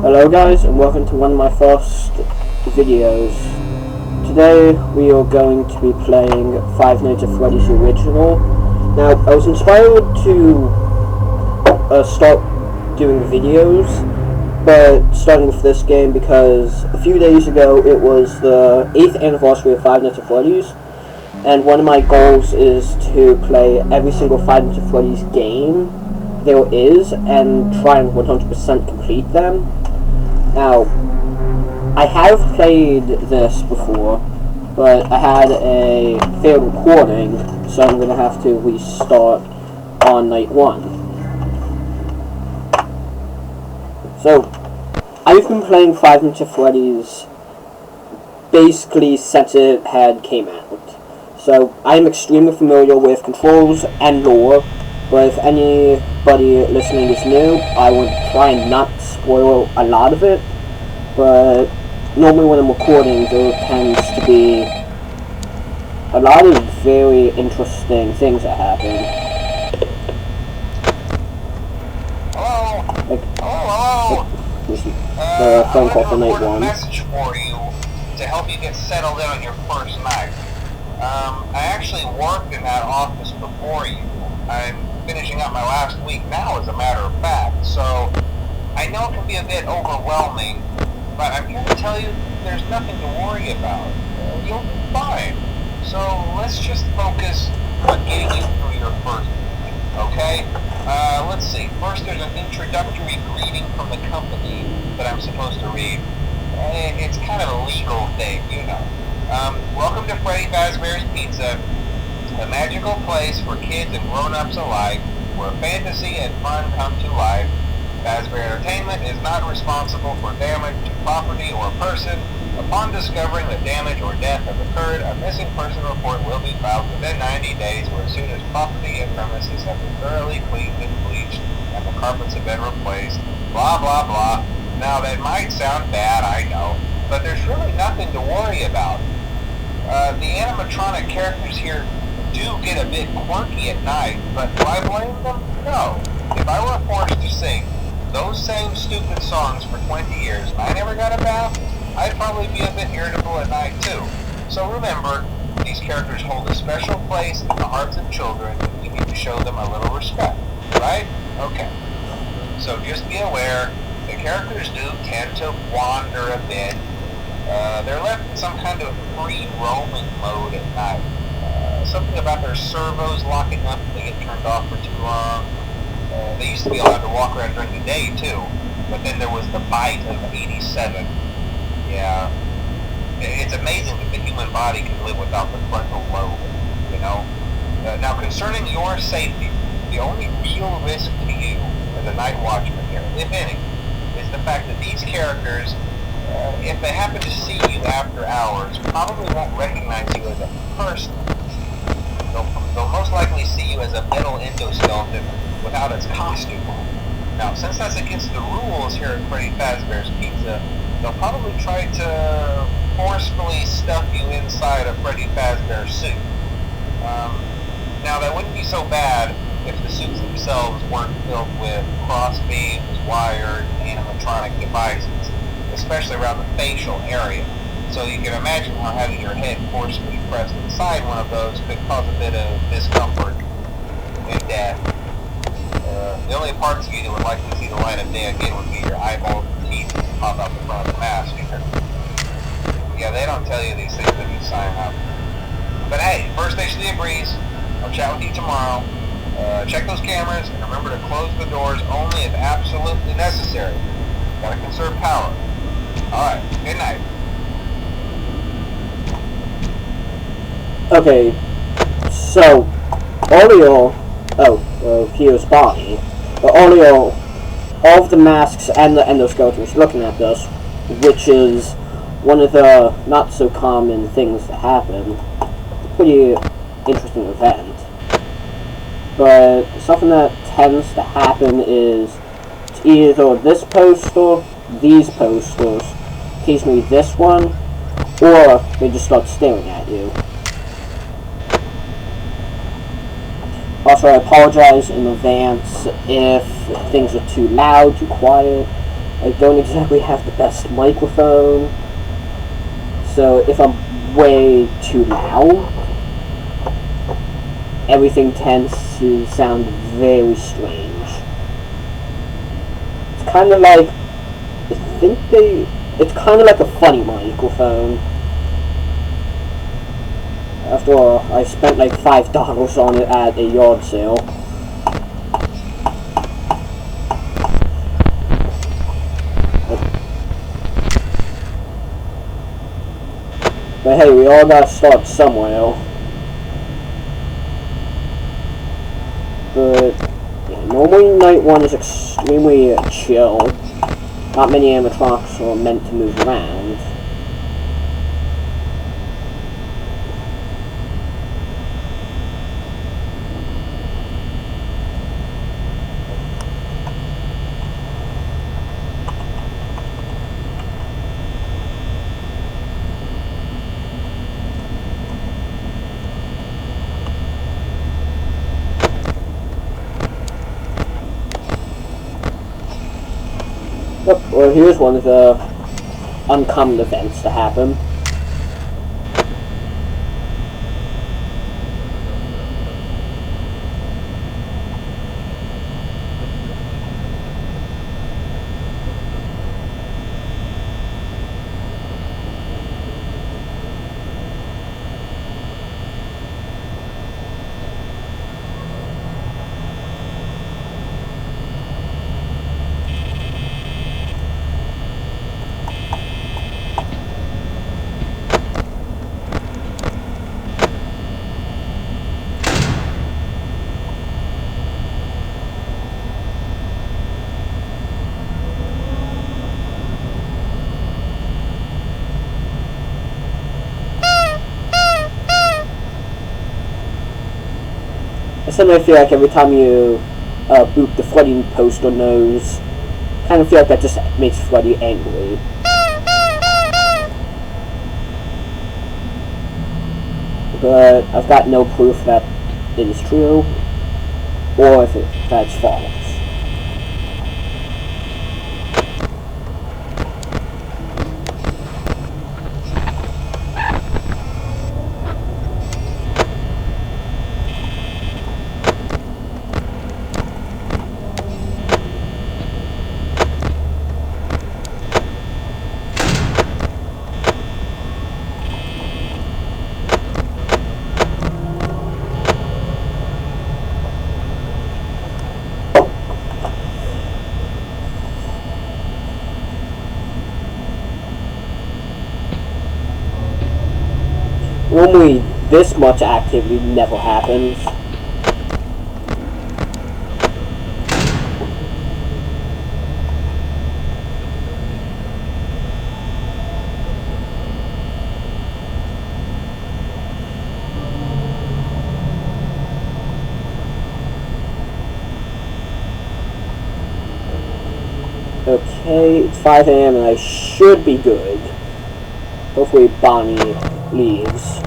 Hello guys, and welcome to one of my first videos. Today we are going to be playing Five Nights at Freddy's original. Now, I was inspired to start doing videos, but starting with this game because a few days ago it was the 8th anniversary of Five Nights at Freddy's, and one of my goals is to play every single Five Nights at Freddy's game there is and try and 100% complete them. Now, I have played this before, but I had a failed recording, so I'm going to have to restart on night 1. So, I've been playing Five Nights at Freddy's basically since it had came out. So, I am extremely familiar with controls and lore, but if anybody listening is new, I would try and not spoil a lot of it, but normally when I'm recording there tends to be a lot of very interesting things that happen. Hello? The phone call for night 1. I have a message for you to help you get settled in on your first night. I actually worked in that office before you. I'm finishing up my last week now, as a matter of fact, so I know it can be a bit overwhelming, but I'm here to tell you there's nothing to worry about. You'll be fine. So let's just focus on getting you through your first week, okay? Let's see. First, there's an introductory greeting from the company that I'm supposed to read. It's kind of a legal thing, you know. Welcome to Freddy Fazbear's Pizza, a magical place for kids and grown-ups alike, where fantasy and fun come to life. Fazbear Entertainment is not responsible for damage to property or person. Upon discovering that damage or death has occurred, a missing person report will be filed within 90 days or as soon as property and premises have been thoroughly cleaned and bleached and the carpets have been replaced. Blah, blah, blah. Now, that might sound bad, I know, but there's really nothing to worry about. The animatronic characters here do get a bit quirky at night, but do I blame them? No. If I were forced to sing those same stupid songs for 20 years and I never got a bath, I'd probably be a bit irritable at night too. So remember, these characters hold a special place in the hearts of children and we need to show them a little respect, right? Okay. So just be aware, the characters do tend to wander a bit. They're left in some kind of free roaming mode at night. Something about their servos locking up if they get turned off for too long. They used to be allowed to walk around during the day too, but then there was the bite of 87. Yeah, it's amazing that the human body can live without the frontal lobe, you know. Now concerning your safety, the only real risk to you as a night watchman here, if any, is the fact that these characters, if they happen to see you after hours, probably won't recognize you as a person. They'll most likely see you as a metal endoskeleton without its costume on. Now, since that's against the rules here at Freddy Fazbear's Pizza, they'll probably try to forcefully stuff you inside a Freddy Fazbear suit. Now, that wouldn't be so bad if the suits themselves weren't filled with crossbeams, wired, animatronic devices, especially around the facial area. So you can imagine how having your head forcefully pressed inside one of those could cause a bit of discomfort and death. The only parts of you that would likely see the light of day again would be your eyeballs and teeth that pop out the front of the mask. Yeah, they don't tell you these things when you sign up. But hey, first station agrees. I'll chat with you tomorrow. Check those cameras and remember to close the doors only if absolutely necessary. Gotta conserve power. Alright, good night. Okay, so Oreo, here's Bonnie, but Oreo, all of the masks and the endoskeletons looking at this, which is one of the not so common things that happen. Pretty interesting event. But something that tends to happen is it's either this poster, these posters, occasionally this one, or they just start staring at you. Also, I apologize in advance if things are too loud, too quiet. I don't exactly have the best microphone, so if I'm way too loud, everything tends to sound very strange. It's kind of like, it's kind of like a funny microphone. After all, I spent like $5 on it at a yard sale. But hey, we all gotta start somewhere. But yeah, normally night one is extremely chill. Not many animatronics are meant to move around. Oh, well, here's one of the uncommon events to happen. I suddenly feel like every time you boot the Freddy poster nose, kind of feel like that just makes Freddy angry. But I've got no proof that it is true, or if that's false. Normally, this much activity never happens. Okay, it's 5 AM and I should be good. Hopefully Bonnie leaves.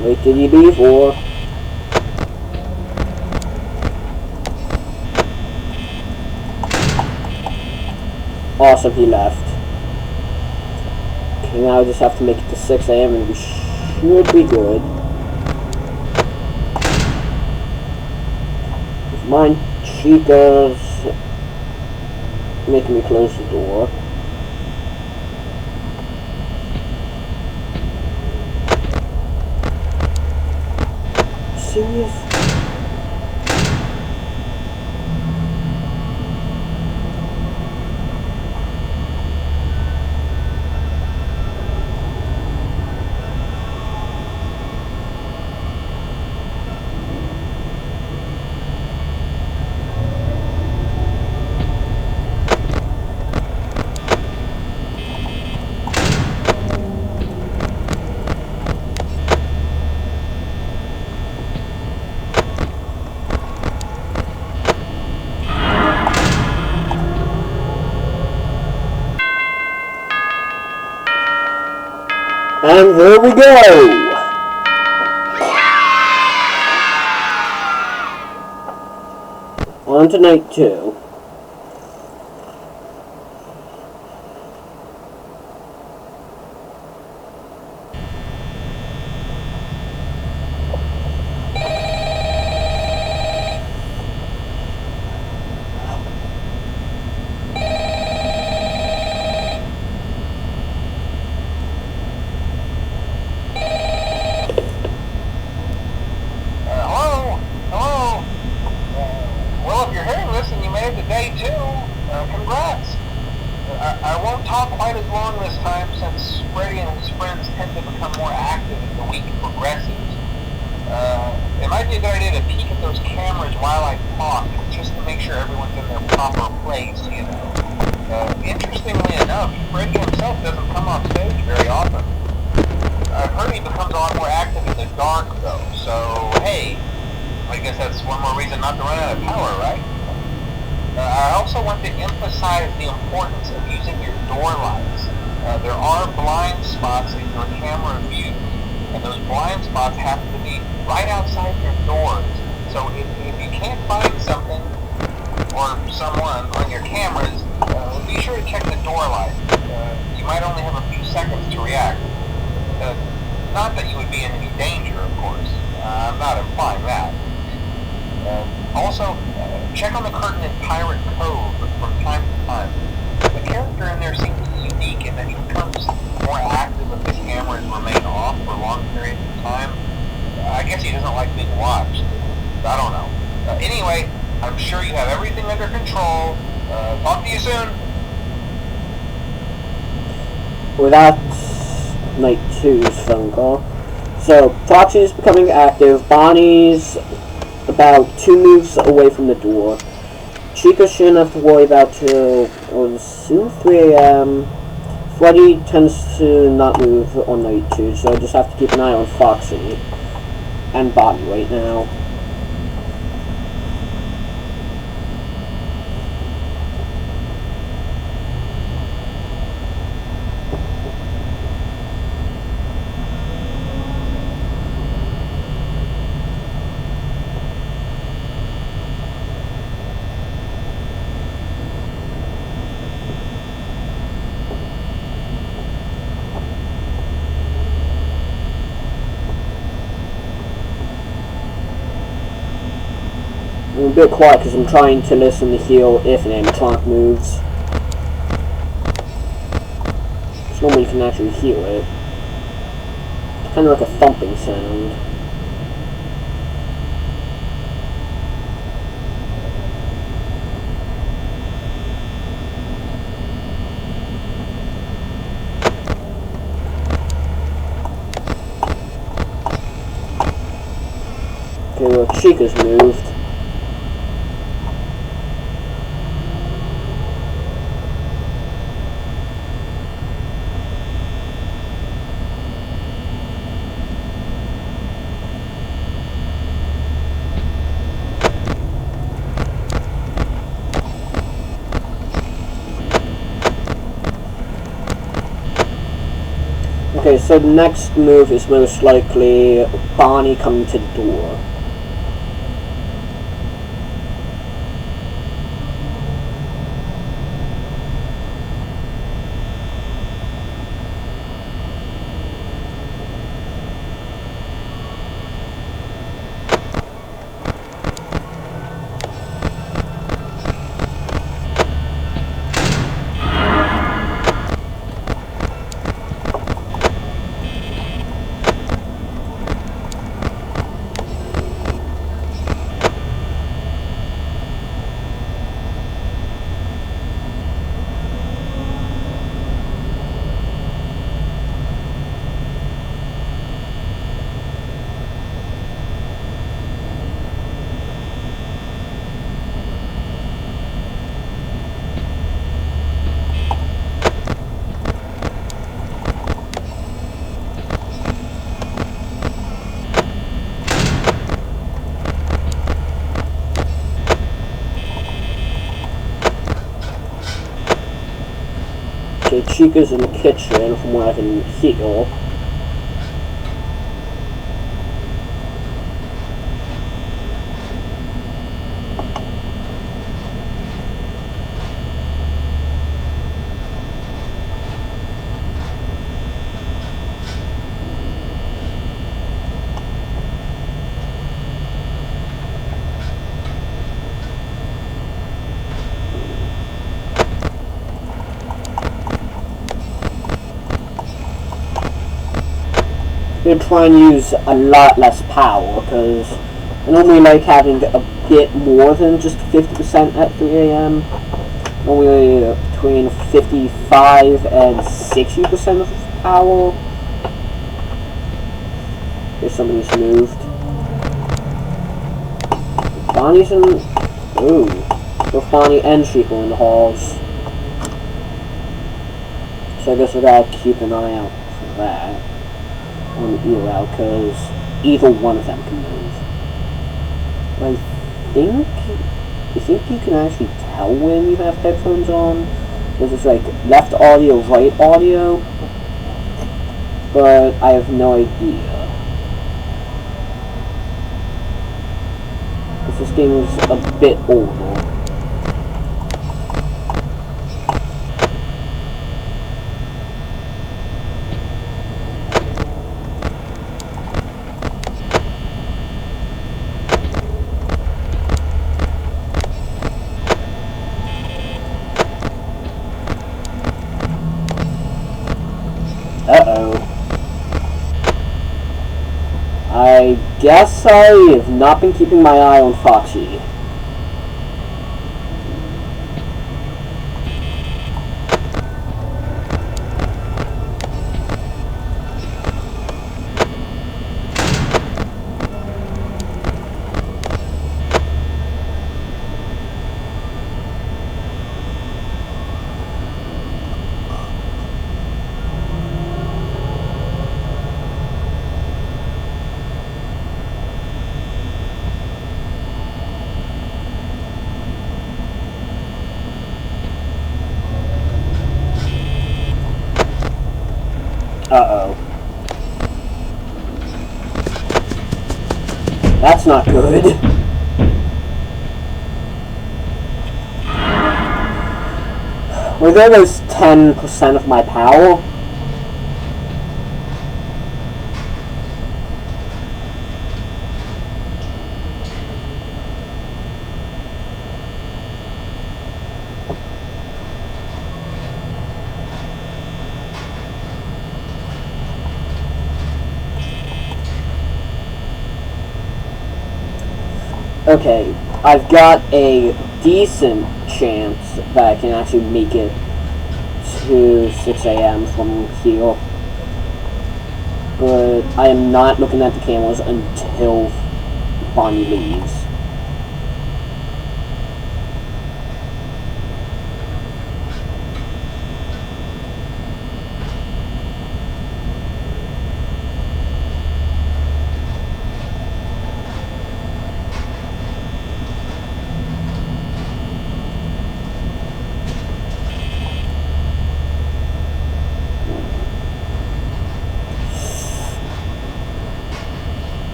Wait, did he leave or? Awesome, he left. Okay, now I just have to make it to 6 AM and we should be good. Mine, Chica's making me close the door. Serious? And there we go! On to night 2. Day 2, congrats. I won't talk quite as long this time since Freddy and his friends tend to become more active as the week progresses. It might be a good idea to peek at those cameras while I talk, just to make sure everyone's in their proper place, you know. Interestingly enough, Freddy himself doesn't come off stage very often. I've heard he becomes a lot more active in the dark, though, so hey, I guess that's one more reason not to run out of power, right? I also want to emphasize the importance of using your door lights. There are blind spots in your camera view, and those blind spots have to be right outside your doors. So if you can't find something or someone on your cameras, be sure to check the door light. You might only have a few seconds to react. Not that you would be in any danger, of course. I'm not implying that. Also, check on the curtain in Pirate Cove from time to time. The character in there seems unique in that he becomes more active if the cameras remain off for long periods of time. I guess he doesn't like being watched. I don't know. Anyway, I'm sure you have everything under control. Talk to you soon. Well, that's night 2's phone call. So, Foxy is becoming active. Bonnie's about 2 moves away from the door. Chica shouldn't have to worry about till soon 3 a.m. Freddy tends to not move on night 2, so I just have to keep an eye on Foxy and Bonnie right now. I'm a bit quiet because I'm trying to listen to hear if an animatronic moves. So nobody can actually hear it. It's kind of like a thumping sound. Okay, well, Chica's moved. Okay, so the next move is most likely Bonnie coming to the door. Okay, Chica's in the kitchen from what I can hear. going to try and use a lot less power, because I normally like having a bit more than just 50% at 3 a.m. Normally between 55 and 60% of power. If somebody's moved. Bonnie's in... Ooh. Both Bonnie and Chico in the halls. So I guess I gotta keep an eye out for that. On the ear out, because either one of them can move. I think you can actually tell when you have headphones on. Because it's like left audio, right audio. But I have no idea. This game is a bit older. Uh-oh. I guess I have not been keeping my eye on Foxy. Uh-oh. That's not good. Were there those 10% of my power? Okay, I've got a decent chance that I can actually make it to 6 a.m. from here. But I am not looking at the cameras until Bonnie leaves.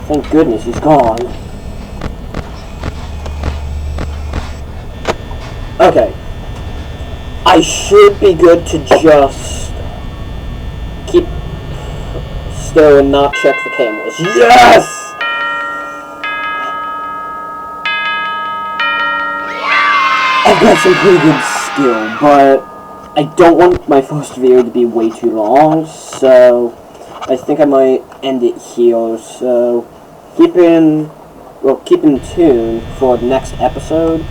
Thank goodness he's gone. Okay. I should be good to just keep still and not check the cameras. Yes! I've got some pretty good skill, but I don't want my first video to be way too long, so I think I might end it here. So keep in tune for the next episode,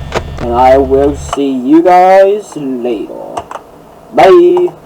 and I will see you guys later. Bye!